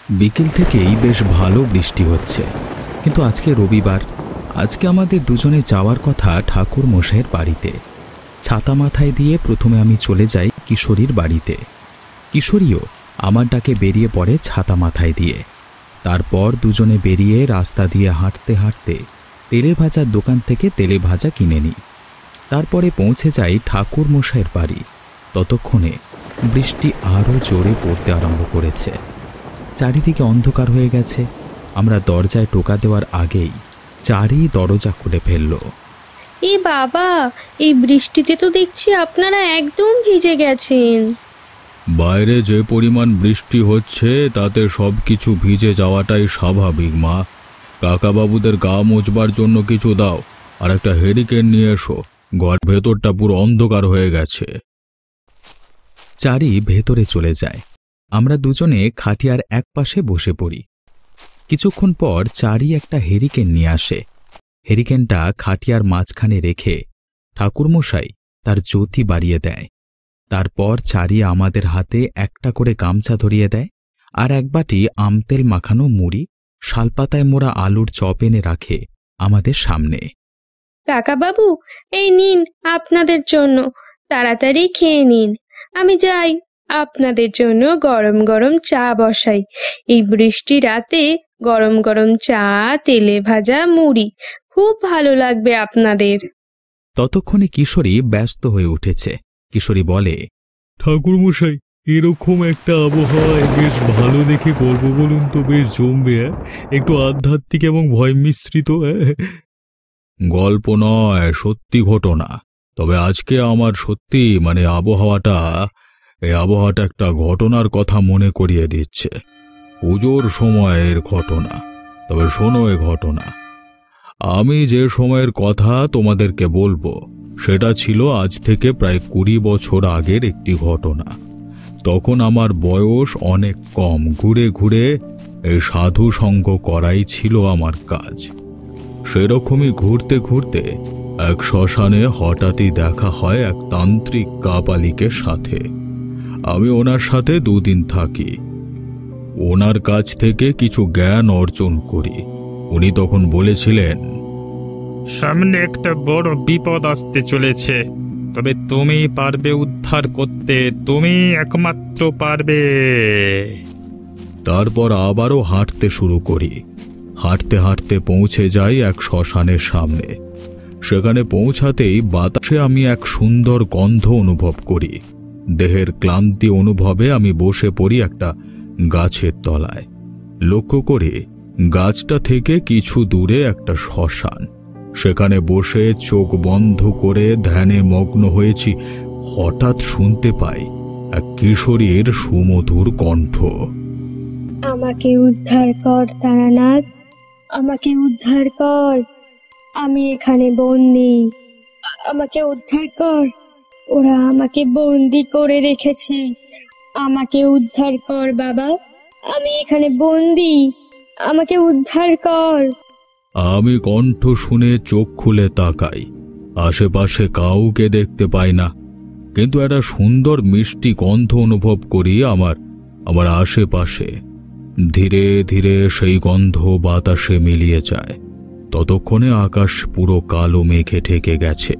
বিকেল থেকেই বেশ ভালো বৃষ্টি হচ্ছে, কিন্তু আজকে রবিবার। আজকে আমাদের দুজনে যাওয়ার কথা ঠাকুর মশাইয়ের বাড়িতে। ছাতা মাথায় দিয়ে প্রথমে আমি চলে যাই কিশোরীর বাড়িতে। কিশোরীও আমার ডাকে বেরিয়ে পড়ে ছাতা মাথায় দিয়ে। তারপর দুজনে বেরিয়ে রাস্তা দিয়ে হাঁটতে হাঁটতে তেলে ভাজার দোকান থেকে তেলে ভাজা কিনে নিই। তারপরে পৌঁছে যাই ঠাকুর মশাইয়ের বাড়ি। ততক্ষণে বৃষ্টি আরও জোরে পড়তে আরম্ভ করেছে। চারিদিকে অন্ধকার হয়ে গেছে। আমরা দরজায় টোকা দেওয়ার আগেই চারি দরজা খুলে ফেলল। এ বাবা, এই বৃষ্টিতে তো দেখছি আপনারা একদম ভিজে গেছেন। বাইরে যে পরিমাণ বৃষ্টি হচ্ছে তাতে সবকিছু ভিজে যাওয়াটাই স্বাভাবিক মা। কাকাবাবুদের গা মোছবার জন্য কিছু দাও, আর একটা হেরিকেন নিয়ে এসো। ঘর ভেতরটা পুরো অন্ধকার হয়ে গেছে। চারি ভেতরে চলে যায়। আমরা দুজনে খাটিয়ার এক পাশে বসে পড়ি। কিছুক্ষণ পর চারি একটা হেরিকেন নিয়ে আসে। হেরিকেনটা খাটিয়ার মাঝখানে রেখে ঠাকুরমশাই তার জ্যোতি বাড়িয়ে দেয়। তারপর চারি আমাদের হাতে একটা করে গামছা ধরিয়ে দেয়, আর এক বাটি আমতেল মাখানো মুড়ি, শালপাতায় মোড়া আলুর চপ এনে রাখে আমাদের সামনে। কাকাবাবু, এই নিন আপনাদের জন্য, তাড়াতাড়ি খেয়ে নিন। আমি যাই, আপনাদের জন্য গরম গরম চা বসাই। এই বৃষ্টি রাতে গরম গরম চা, তেলে ভাজা মুড়ি খুব ভালো লাগবে আপনাদের। ততক্ষণে কিশোরী ব্যস্ত হয়ে উঠেছে। কিশোরী বলে, ঠাকুরমশাই, এরকম একটা আবহাওয়ায় বেশ ভালো দেখে গল্প বলুন তো, বেশ জমবে। একটু আধ্যাত্মিক এবং ভয় মিশ্রিত। গল্প নয়, সত্যি ঘটনা। তবে আজকে আমার সত্যি এই আবহাওয়াটা একটা ঘটনার কথা মনে করিয়ে দিচ্ছে। পুজোর সময়ের ঘটনা। তবে শোনো এ ঘটনা। আমি যে সময়ের কথা তোমাদেরকে বলবো সেটা ছিল আজ থেকে প্রায় 20 বছর আগের একটি ঘটনা। তখন আমার বয়স অনেক কম। ঘুরে ঘুরে এই সাধু সঙ্গ করাই ছিল আমার কাজ। সেরকমই ঘুরতে ঘুরতে এক শ্মশানে হঠাৎই দেখা হয় এক তান্ত্রিক কাপালিকের সাথে। আমি ওনার সাথে 2 দিন থাকি। ওনার কাছ থেকে কিছু জ্ঞান অর্জন করি। উনি তখন বলেছিলেন, সামনে একটা বড় বিপদ আসতে চলেছে, তবে তুমি পারবে উদ্ধার করতে, তুমি একমাত্র পারবে। তারপর আবারও হাঁটতে শুরু করি। হাঁটতে হাঁটতে পৌঁছে যাই এক শ্মশানের সামনে। সেখানে পৌঁছাতেই বাতাসে আমি এক সুন্দর গন্ধ অনুভব করি। দেহের ক্লান্তি অনুভবে আমি বসে পড়ি একটা গাছের তলায়। লক্ষ্য করি গাছটা থেকে কিছু দূরে একটা শ্মশান। সেখানে বসে চোখ বন্ধ করে ধ্যানে মগ্ন হয়েছি। হঠাৎ শুনতে পাই এক কিশোরীর সুমধুর কণ্ঠ। আমাকে উদ্ধার কর তারানাথ, আমাকে উদ্ধার কর, আমি এখানে বন্দি। আমাকে উদ্ধার কর, ওরা আমাকে বন্দি করে রেখেছে। আমাকে উদ্ধার কর বাবা, আমি এখানে বন্দি, আমাকে উদ্ধার কর। আমি কণ্ঠ শুনে চোখ খুলে তাকাই। আশেপাশে কাউকে দেখতে পাই না, কিন্তু একটা সুন্দর মিষ্টি গন্ধ অনুভব করি আমার আশেপাশে। ধীরে ধীরে সেই গন্ধ বাতাসে মিলিয়ে যায়। ততক্ষণে আকাশ পুরো কালো মেঘে ঢেকে গেছে,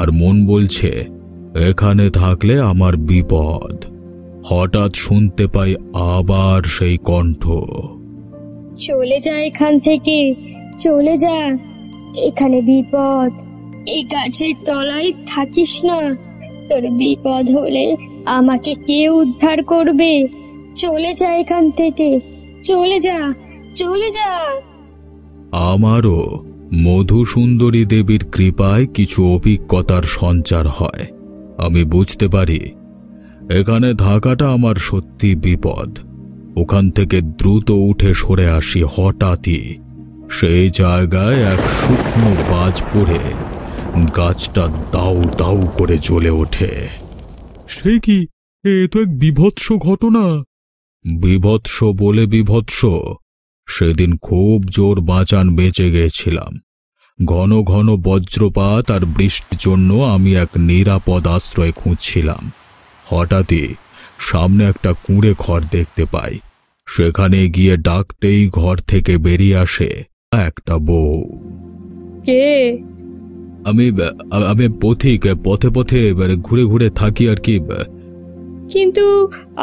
আর মন বলছে এখানে থাকলে আমার বিপদ। হঠাৎ শুনতে পাই আবার সেই কণ্ঠ, চলে যা এখান থেকে, চলে যা, এখানে বিপদ। এই গাছের তলায় থাকিস না, তোর বিপদ হলে আমাকে কে উদ্ধার করবে? চলে যা এখান থেকে, চলে যা, চলে যা। আমারও মধুসুন্দরী দেবীর কৃপায় কিছু অভিজ্ঞতার সঞ্চার হয়। আমি বুঝতে পারি এখানে থাকাটা আমার সত্যি বিপদ। ওখান থেকে দ্রুত উঠে সরে আসি। হঠাৎই সেই জায়গায় এক শুকনো বাজ পড়ে গাছটা দাউ দাউ করে জ্বলে ওঠে। সে কি, এ তো এক বীভৎস ঘটনা। বীভৎস বলে বীভৎস। সেদিন খুব জোর বাঁচান বেঁচে গেছিলাম। ঘন ঘন বজ্রপাত আর বৃষ্টির জন্য আমি এক নিরাপদ আশ্রয় খুঁজছিলাম। হঠাৎই সামনে একটা কুঁড়ে ঘর দেখতে পাই। সেখানে গিয়ে ডাকতেই ঘর থেকে বেরিয়ে আসে একটা বউ। কে? আমি আমি পথিক, পথে পথে ঘুরে ঘুরে থাকি আর কি। কিন্তু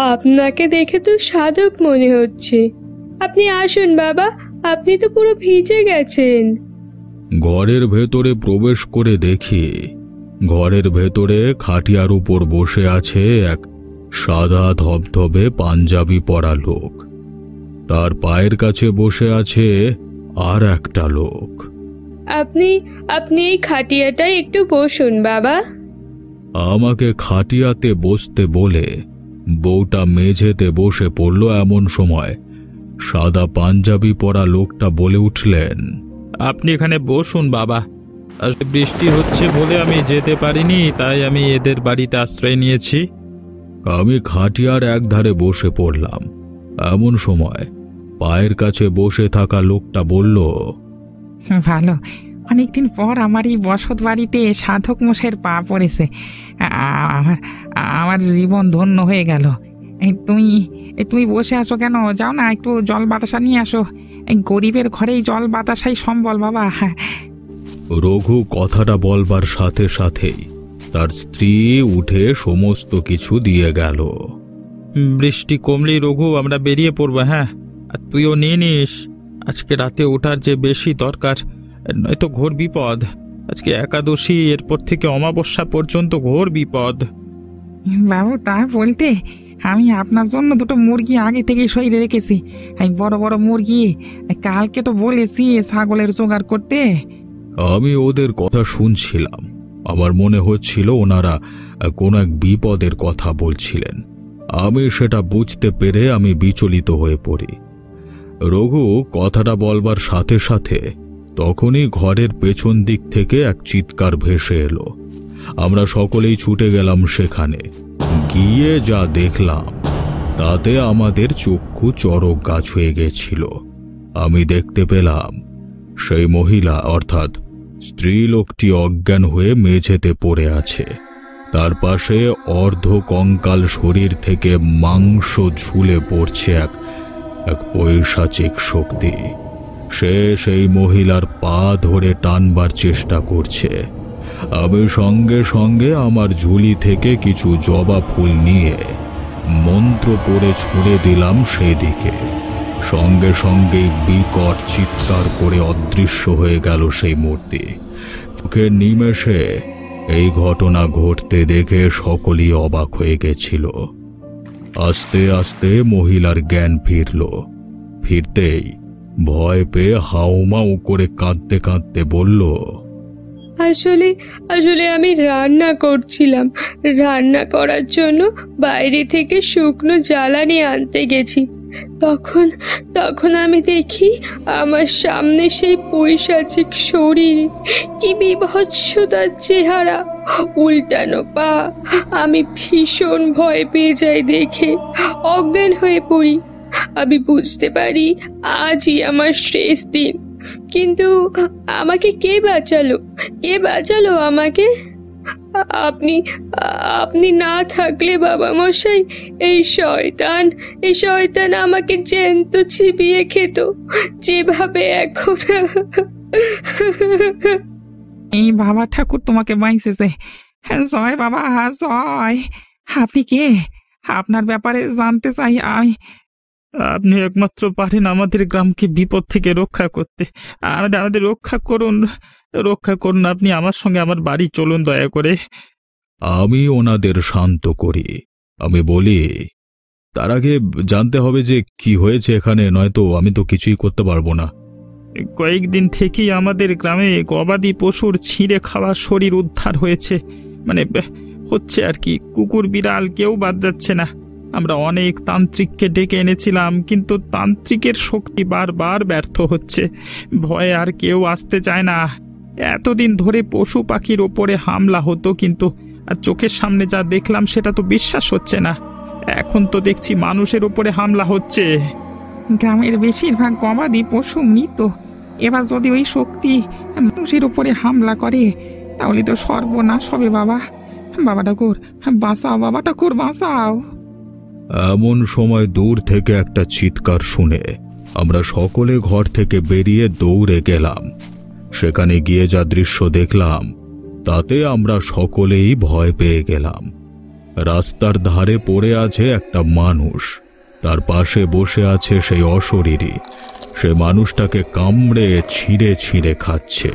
আপনাকে দেখে তো সাধক মনে হচ্ছে। আপনি আসুন বাবা, আপনি তো পুরো ভিজে গেছেন। ঘরের ভেতরে প্রবেশ করে দেখি ঘরের ভেতরে খাটিয়ার উপর বসে আছে এক সাদা ধবধবে পাঞ্জাবি পরা লোক। তার পায়ের কাছে বসে আছে আর একটা লোক। আপনি আপনি এই খাটিয়াটায় একটু বসুন বাবা। আমাকে খাটিয়াতে বসতে বলে বউটা মেঝেতে বসে পড়ল। এমন সময় সাদা পাঞ্জাবি পরা লোকটা বলে উঠলেন, আপনি এখানে বসুন বাবা। আজকে বৃষ্টি হচ্ছে বলে আমি যেতে পারিনি, তাই আমি এদের বাড়িতে আশ্রয় নিয়েছি। আমি খাটিয়ার একধারে বসে পড়লাম। এমন সময় পায়ের কাছে বসে থাকা লোকটা বলল, ভালো, অনেকদিন পর আমার এই বসত বাড়িতে সাধক মশাইয়ের পা পড়েছে। আমার আমার জীবন ধন্য হয়ে গেল। তুমি বসে আছো কেন? যাও না, একটু জল বাতাসা নিয়ে আসো। এই গরিবের ঘরেই জল বাতাসাই সম্বল বাবা। রঘু কথাটা বলবার সাথে সাথেই তার স্ত্রী উঠে সমস্ত কিছু দিয়ে গেল। বৃষ্টি কমলেই রঘু আমরা বেরিয়ে পড়বো। হ্যাঁ, আর তুইও নিয়ে নিস। আজকে রাতে ওঠার যে বেশি দরকার, নয়তো ঘোর বিপদ। আজকে একাদশী, এরপর থেকে অমাবস্যা পর্যন্ত ঘোর বিপদ। বাবু, তা বলতে আমি আপনার জন্য দুটো মুরগি আগে থেকেই সইরে রেখেছি। এই বড় বড় মুরগি। কালকে তো বলেছি ছাগলের জোগাড় করতে। আমি ওদের কথা শুনছিলাম। আমার মনে হচ্ছিল ওনারা কোন এক বিপদের কথা বলছিলেন। আমি সেটা বুঝতে পেরে আমি বিচলিত হয়ে পড়ি। রঘু কথাটা বলবার সাথে সাথে তখনই ঘরের পেছন দিক থেকে এক চিৎকার ভেসে এলো। আমরা সকলেই ছুটে গেলাম সেখানে। গিয়ে যা দেখলাম তাতে আমাদের চক্ষু চড়ক গাছ হয়ে গেছিল। আমি দেখতে পেলাম সেই মহিলা অর্থাৎ স্ত্রীলোকটি অজ্ঞান হয়ে মেঝেতে পড়ে আছে। তার পাশে অর্ধ কঙ্কাল শরীর থেকে মাংস ঝুলে পড়ছে এক পৈশাচিক শক্তি। সে সেই মহিলার পা ধরে টানবার চেষ্টা করছে। আমি সঙ্গে সঙ্গে আমার ঝুলি থেকে কিছু জবা ফুল নিয়ে মন্ত্র পড়ে ছুঁড়ে দিলাম সেদিকে। সঙ্গে সঙ্গেই বিকট চিৎকার করে অদৃশ্য হয়ে গেল সেই মূর্তি। চোখের নিমেষে এই ঘটনা ঘটতে দেখে সকলেই অবাক হয়ে গেছিল। আস্তে আস্তে মহিলার জ্ঞান ফিরল। ফিরতেই ভয় পেয়ে হাউমাউ করে কাঁদতে কাঁদতে বলল, আসলে আসলে আমি রান্না করছিলাম। রান্না করার জন্য বাইরে থেকে শুকনো জ্বালানি আনতে গেছি। তখন তখন আমি দেখি আমার সামনে সেই পৈশাচিক শরীর। কি বিভৎস তার চেহারা, উল্টানো পা। আমি ভীষণ ভয় পেয়ে যাই দেখে, অজ্ঞান হয়ে পড়ি। আমি বুঝতে পারি আজই আমার শেষ দিন। কিন্তু আমাকে কে বাঁচালো? কে বাঁচালো আমাকে? আপনি আপনি না থাকলে বাবা মশাই, এই শয়তান আমাকে জ্যান্ত চিবিয়ে খেত, যেভাবে এখন। এই বাবা ঠাকুর তোমাকে বাইসেছে। জয় বাবা, জয়। আপনি কে? আপনার ব্যাপারে জানতে চাই আমি। আপনি একমাত্র পারেন আমাদের গ্রামকে বিপদ থেকে রক্ষা করতে। আমাদের রক্ষা করুন, রক্ষা করুন। আপনি আমার সঙ্গে আমার বাড়ি চলুন দয়া করে। আমি ওনাদের শান্ত করি। আমি বলি, তার আগে জানতে হবে যে কি হয়েছে এখানে, নয়তো আমি তো কিছুই করতে পারবো না। কয়েকদিন থেকেই আমাদের গ্রামে গবাদি পশুর ছিঁড়ে খাওয়া শরীর উদ্ধার হয়েছে। হচ্ছে আর কি। কুকুর বিড়াল কেউ বাদ যাচ্ছে না। আমরা অনেক তান্ত্রিককে ডেকে এনেছিলাম, কিন্তু তান্ত্রিকের শক্তি বারবার ব্যর্থ হচ্ছে। ভয়ে আর কেউ আসতে চায় না। এতদিন ধরে পশু পাখির ওপরে হামলা হতো, কিন্তু আর চোখের সামনে যা দেখলাম সেটা তো বিশ্বাস হচ্ছে না। এখন তো দেখছি মানুষের ওপরে হামলা হচ্ছে। গ্রামের বেশিরভাগ গবাদি পশু মৃত। এবার যদি ওই শক্তি মানুষের উপরে হামলা করে, তাহলে তো সর্বনাশ হবে বাবা। বাবা ঠাকুর বাঁচাও, বাবা ঠাকুর বাঁচাও। এমন সময় দূর থেকে একটা চিৎকার শুনে আমরা সকলে ঘর থেকে বেরিয়ে দৌড়ে গেলাম। সেখানে গিয়ে যা দৃশ্য দেখলাম তাতে আমরা সকলেই ভয় পেয়ে গেলাম। রাস্তার ধারে পড়ে আছে একটা মানুষ, তার পাশে বসে আছে সেই অশরীরী। সে মানুষটাকে কামড়ে ছিঁড়ে ছিঁড়ে খাচ্ছে।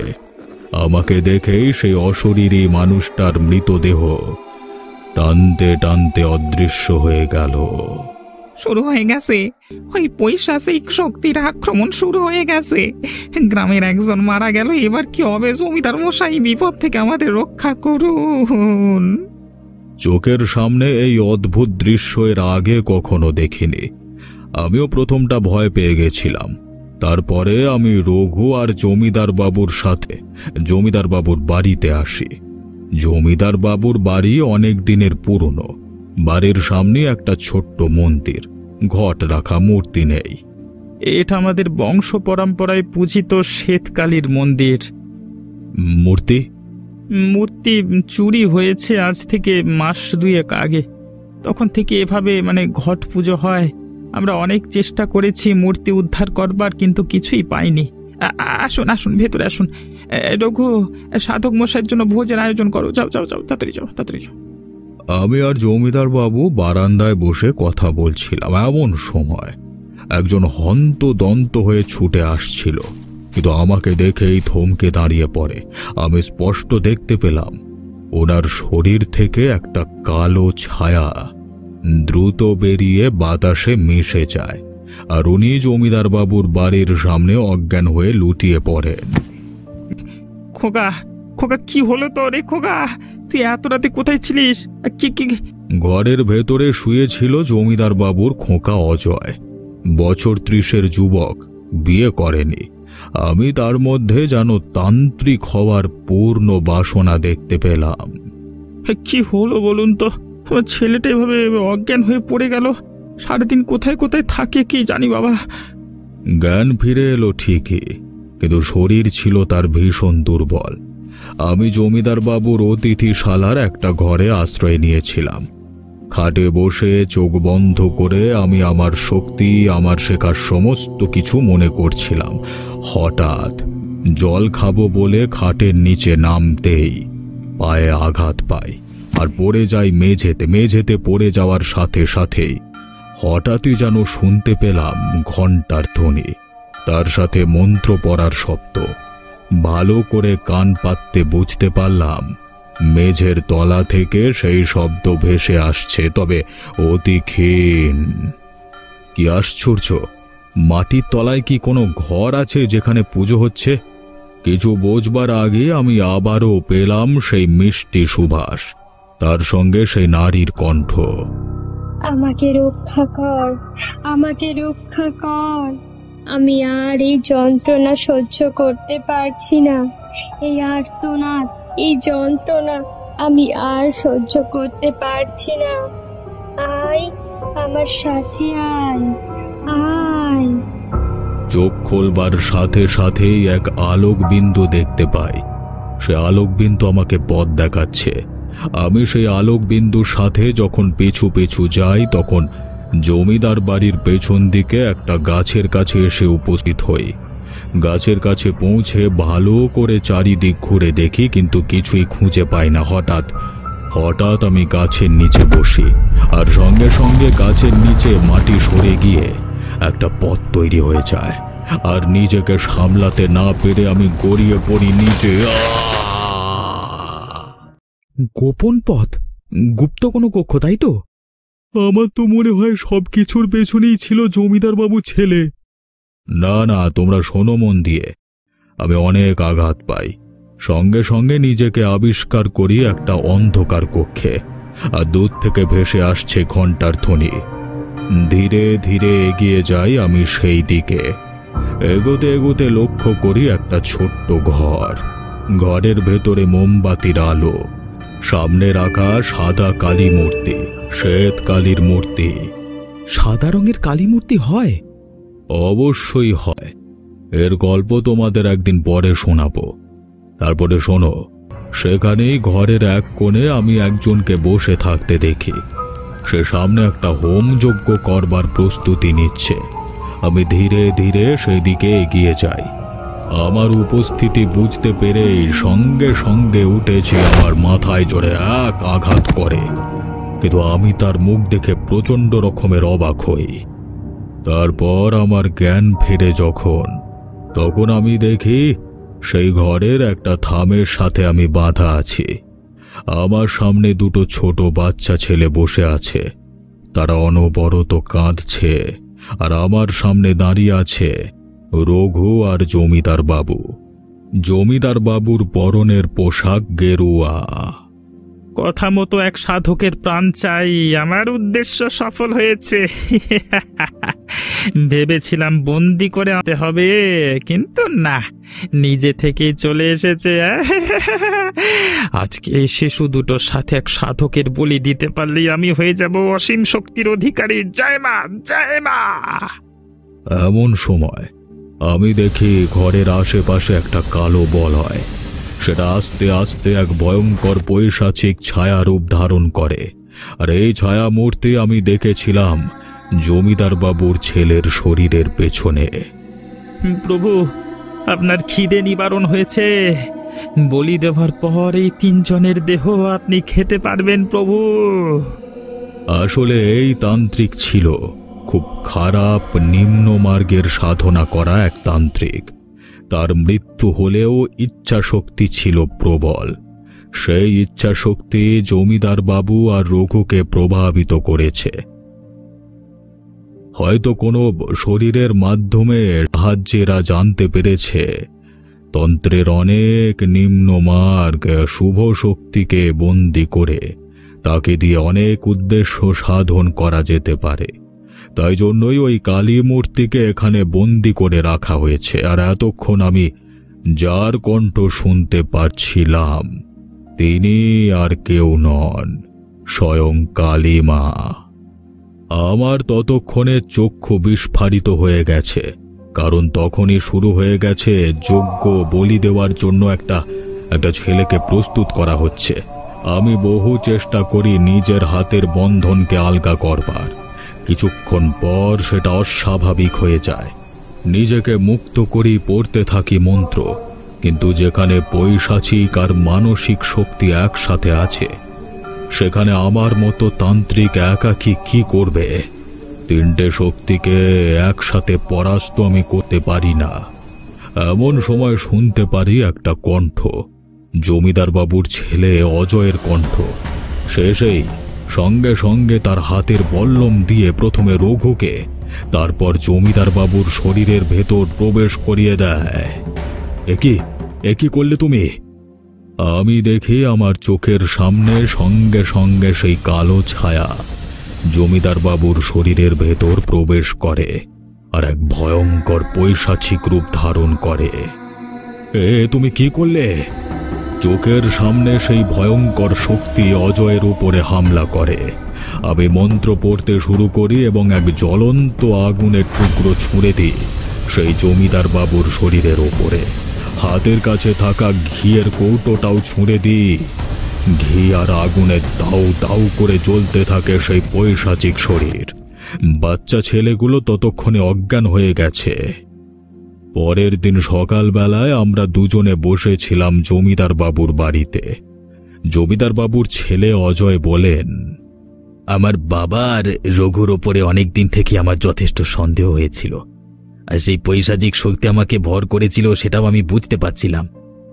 আমাকে দেখেই সেই অশরীরী মানুষটার মৃতদেহ টানতে টানতে অদৃশ্য হয়ে গেল। শুরু হয়ে গেছে, ওই পৈশাচিক শক্তির আক্রমণ শুরু হয়ে গেছে। গ্রামের একজন মারা গেল, এবার কি হবে? জমিদার মশাই, বিপদ থেকে আমাদের রক্ষা করুন। চোখের সামনে এই অদ্ভুত দৃশ্য এর আগে কখনো দেখিনি। আমিও প্রথমটা ভয় পেয়ে গেছিলাম। তারপরে আমি রঘু আর জমিদার বাবুর সাথে জমিদার বাবুর বাড়িতে আসি। জমিদার বাবুর বাড়ি অনেক দিনের পুরনো। বাড়ির সামনে একটা ছোট্ট মন্দির, ঘট রাখা মূর্তি নেই। এটা আমাদের বংশ পরম্পরায় পূজিত শ্বেতকালীর মন্দির। মূর্তি চুরি হয়েছে আজ থেকে মাস 2 আগে। তখন থেকে এভাবে ঘট পুজো হয়। আমরা অনেক চেষ্টা করেছি মূর্তি উদ্ধার করবার, কিন্তু কিছুই পাইনি। আসুন আসুন, ভেতরে আসুন। রঘু, সাধক মশাইয়ের জন্য ভোজের আয়োজন করো। যাও যাও যাও, তাড়াতাড়ি যাও, তাড়াতাড়ি যাও। আমি আর জমিদার বাবু বারান্দায় বসে কথা বলছিলাম। এমন সময় একজন হন্তদন্ত হয়ে ছুটে আসছিল, কিন্তু আমাকে দেখেই থমকে দাঁড়িয়ে পড়ে। আমি স্পষ্ট দেখতে পেলাম ওনার শরীর থেকে একটা কালো ছায়া দ্রুত বেরিয়ে বাতাসে মিশে যায়, আর উনি জমিদার বাবুর বাড়ির সামনে অজ্ঞান হয়ে লুটিয়ে পড়েন। খোকা, খোকা, কি হলো তোর? রে খোকা, তুই এত রাতে কোথায় ছিলিস? কি? ঘরের ভেতরে শুয়েছিল জমিদার বাবুর খোকা অজয়। বছর 30-এর যুবক, বিয়ে করেনি। আমি তার মধ্যে যেন তান্ত্রিক হওয়ার পূর্ণ বাসনা দেখতে পেলাম। কি হলো বলুন তো? আমার ছেলেটা এভাবে অজ্ঞান হয়ে পড়ে গেল। সারাদিন কোথায় কোথায় থাকে কি জানি বাবা। জ্ঞান ফিরে এলো ঠিকই, কিন্তু শরীর ছিল তার ভীষণ দুর্বল। আমি জমিদার বাবুর অতিথিশালার একটা ঘরে আশ্রয় নিয়েছিলাম। খাটে বসে চোখ বন্ধ করে আমি আমার শক্তি, আমার শেখার সমস্ত কিছু মনে করছিলাম। হঠাৎ জল খাবো বলে খাটের নিচে নামতেই পায়ে আঘাত পাই আর পড়ে যাই মেঝেতে। মেঝেতে পড়ে যাওয়ার সাথে সাথেই হঠাৎই যেন শুনতে পেলাম ঘণ্টার ধ্বনি, তার সাথে মন্ত্র পড়ার শব্দ। ভালো করে কান পাততে বুঝতে পারলাম মেঝের তলা থেকে সেই শব্দ ভেসে আসছে, তবে অতি ক্ষীণ। কি আশ্চর্য! মাটির তলায় কি কোনো ঘর আছে যেখানে পুজো হচ্ছে? কিছু বোঝবার আগে আমি আবারও পেলাম সেই মিষ্টি সুবাস, তার সঙ্গে সেই নারীর কণ্ঠ। আমাকে রক্ষা কর, আমাকে রক্ষা কর। আমি আর এই যন্ত্রণা সহ্য করতে পারছি না। এই আর্তনাদ, এই যন্ত্রণা আমি আর সহ্য করতে পারছি না। আয়, আমার সাথে আয়, আয়। চোখ খোলবার সাথে সাথেই এক আলোক বিন্দু দেখতে পাই। সে আলোক বিন্দু আমাকে পথ দেখাচ্ছে। আমি সেই আলোক বিন্দুর সাথে যখন পিছু পিছু যাই, তখন জমিদার বাড়ির পেছন দিকে একটা গাছের কাছে এসে উপস্থিত হই। গাছের কাছে পৌঁছে ভালো করে চারিদিক ঘুরে দেখি, কিন্তু কিছুই খুঁজে পাই না। হঠাৎ আমি গাছের নিচে বসি, আর সঙ্গে সঙ্গে গাছের নিচে মাটি সরে গিয়ে একটা পথ তৈরি হয়ে যায়, আর নিজেকে সামলাতে না পেরে আমি গড়িয়ে পড়ি নিচে। গোপন পথ, গুপ্ত কোনো কক্ষ, তাই তো? আমার তো মনে হয় সবকিছুর পেছনেই ছিল জমিদার বাবু ছেলে। না না, তোমরা শোনো মন দিয়ে। আমি অনেক আঘাত পাই, সঙ্গে সঙ্গে নিজেকে আবিষ্কার করি একটা অন্ধকার কক্ষে, আর দূর থেকে ভেসে আসছে ঘণ্টার ধ্বনি। ধীরে ধীরে এগিয়ে যাই আমি সেই দিকে। এগোতে এগোতে লক্ষ্য করি একটা ছোট্ট ঘর। ঘরের ভেতরে মোমবাতির আলো, সামনে রাখা সাদা কালী মূর্তি, শ্বেত কালীর মূর্তি। সাদা রঙের কালী মূর্তি হয়? অবশ্যই হয়। এর গল্প তোমাদের একদিন পরে শোনাবো। তারপরে শোনো, সেখানেই ঘরের এক কোণে আমি একজনকে বসে থাকতে দেখি। সে সামনে একটা হোমযজ্ঞ করবার প্রস্তুতি নিচ্ছে। আমি ধীরে ধীরে সেদিকে এগিয়ে যাই। আমার উপস্থিতি বুঝতে পেরেই সঙ্গে সঙ্গে উঠেছে আমার মাথায় জোরে এক আঘাত করে, কিন্তু আমি তার মুখ দেখে প্রচণ্ড রকমের অবাক হই। তারপর আমার জ্ঞান ফেরে তখন আমি দেখি সেই ঘরের একটা থামের সাথে আমি বাঁধা আছি। আমার সামনে দুটো ছোট বাচ্চা ছেলে বসে আছে। তারা অনবরত কাঁদছে, আর আমার সামনে দাঁড়িয়ে আছে রঘু আর জমিদার বাবু। জমিদার বাবুর পরনের পোশাক গেরুয়া। কথা মতো এক সাধকের প্রাণ চাই, আমার উদ্দেশ্য সফল হয়েছে। ভেবেছিলাম বন্দি করে আনতে হবে, কিন্তু না, নিজে থেকেই চলে এসেছে। আজকে এই শিশু দুটোর সাথে এক সাধকের বলি দিতে পারলেই আমি হয়ে যাব অসীম শক্তির অধিকারী। জয় মা, জয় মা। এমন সময় আমি দেখি ঘরের আশেপাশে একটা কালো বলয়। সেটা আস্তে আস্তে এক ভয়ঙ্কর পৈশাচিক ছায়া রূপ ধারণ করে, আর এই ছায়া মূর্তি আমি দেখেছিলাম জমিদার বাবুর ছেলের শরীরের পেছনে। প্রভু, আপনার খিদে নিবারণ হয়েছে। বলি দেওয়ার পর এই তিনজনের দেহ আপনি খেতে পারবেন প্রভু। আসলে এই তান্ত্রিক ছিল খুব খারাপ নিম্নমার্গের সাধনা করা এক তান্ত্রিক। তার মৃত্যু হলেও ইচ্ছা শক্তি ছিল প্রবল। সেই ইচ্ছা শক্তি জমিদার বাবু আর রঘুকে প্রভাবিত করেছে। হয়তো কোনো শরীরের মাধ্যমে সাহায্যেরা জানতে পেরেছে তন্ত্রের অনেক নিম্নমার্গ শুভ শক্তিকে বন্দী করে তাকে দিয়ে অনেক উদ্দেশ্য সাধন করা যেতে পারে। তাই জন্যই ওই কালী মূর্তিকে এখানে বন্দী করে রাখা হয়েছে। আর এতক্ষণ আমি যার কণ্ঠ শুনতে পাচ্ছিলাম তিনি আর কেউ নন, স্বয়ং কালী মা। আমার ততক্ষণে চক্ষু বিস্ফারিত হয়ে গেছে, কারণ তখনই শুরু হয়ে গেছে যজ্ঞ বলি দেওয়ার জন্য একটা ছেলেকে প্রস্তুত করা হচ্ছে। আমি বহু চেষ্টা করি নিজের হাতের বন্ধনকে আলগা করবার। কিছুক্ষণ পর সেটা অস্বাভাবিক হয়ে যায়। নিজেকে মুক্ত করি, পড়তে থাকি মন্ত্র, কিন্তু যেখানে পৈশাচিক আর মানসিক শক্তি একসাথে আছে সেখানে আমার মতো তান্ত্রিক একাকী কি করবে? তিনটে শক্তিকে একসাথে পরাস্ত আমি করতে পারি না। এমন সময় শুনতে পারি একটা কণ্ঠ, জমিদার বাবুর ছেলে অজয়ের কণ্ঠ। সেই সঙ্গে সঙ্গে তার হাতের বল্লম দিয়ে প্রথমে রঘুকে, তারপর জমিদার বাবুর শরীরের ভেতর প্রবেশ করিয়ে দেয়। একই করলে তুমি? আমি দেখি আমার চোখের সামনে সঙ্গে সঙ্গে সেই কালো ছায়া জমিদার বাবুর শরীরের ভেতর প্রবেশ করে আর এক ভয়ঙ্কর পৈশাচিক রূপ ধারণ করে। তুমি কি করলে? চোখের সামনে সেই ভয়ঙ্কর শক্তি অজয়ের উপরে হামলা করে। আমি মন্ত্র পড়তে শুরু করি এবং এক জ্বলন্ত আগুনের টুকরো ছুঁড়ে দিই সেই জমিদার বাবুর শরীরের ওপরে। হাতের কাছে থাকা ঘিয়ের কৌটোটাও ছুঁড়ে দিই। ঘি আর আগুনে দাউ দাউ করে জ্বলতে থাকে সেই পৈশাচিক শরীর। বাচ্চা ছেলেগুলো ততক্ষণে অজ্ঞান হয়ে গেছে। পরের দিন সকালবেলায় আমরা দুজনে বসেছিলাম জমিদার বাবুর বাড়িতে। জমিদার বাবুর ছেলে অজয় বলেন, আমার বাবা আর রঘুর ওপরে অনেকদিন থেকে আমার যথেষ্ট সন্দেহ হয়েছিল, আর সেই পৈশাচিক শক্তি আমাকে ভর করেছিল সেটাও আমি বুঝতে পারছিলাম,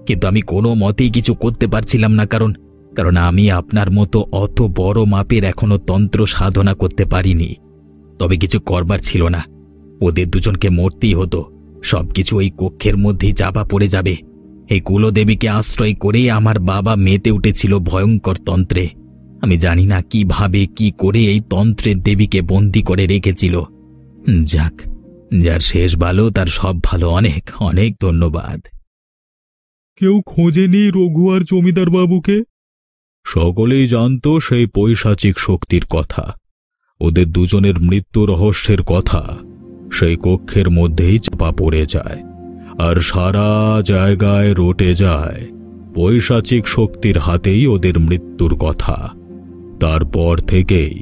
কিন্তু আমি কোনো মতেই কিছু করতে পারছিলাম না, কারণ আমি আপনার মতো অত বড় মাপের এখনো তন্ত্র সাধনা করতে পারিনি। তবে কিছু করবার ছিল না, ওদের দুজনকে মরতেই হতো। সবকিছু ওই কক্ষের মধ্যেই চাপা পড়ে যাবে। এই কুলদেবীকে আশ্রয় করেই আমার বাবা মেতে উঠেছিল ভয়ঙ্কর তন্ত্রে। আমি জানি না কিভাবে কি করে এই তন্ত্রের দেবীকে বন্দী করে রেখেছিল। যাক, যার শেষ ভালো তার সব ভালো। অনেক অনেক ধন্যবাদ। কেউ খোঁজেনি রঘু আর জমিদার বাবুকে? সকলেই জানত সেই পৈশাচিক শক্তির কথা। ওদের দুজনের মৃত্যু রহস্যের কথা সেই কক্ষের মধ্যেই চাপা পড়ে যায়, আর সারা জায়গায় রটে যায় পৈশাচিক শক্তির হাতেই ওদের মৃত্যুর কথা। তারপর থেকেই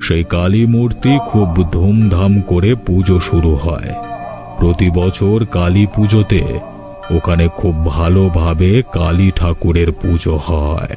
সেই কালী মূর্তি খুব ধুমধাম করে পুজো শুরু হয়। প্রতি বছর কালী পুজোতে ওখানে খুব ভালোভাবে কালী ঠাকুরের পুজো হয়।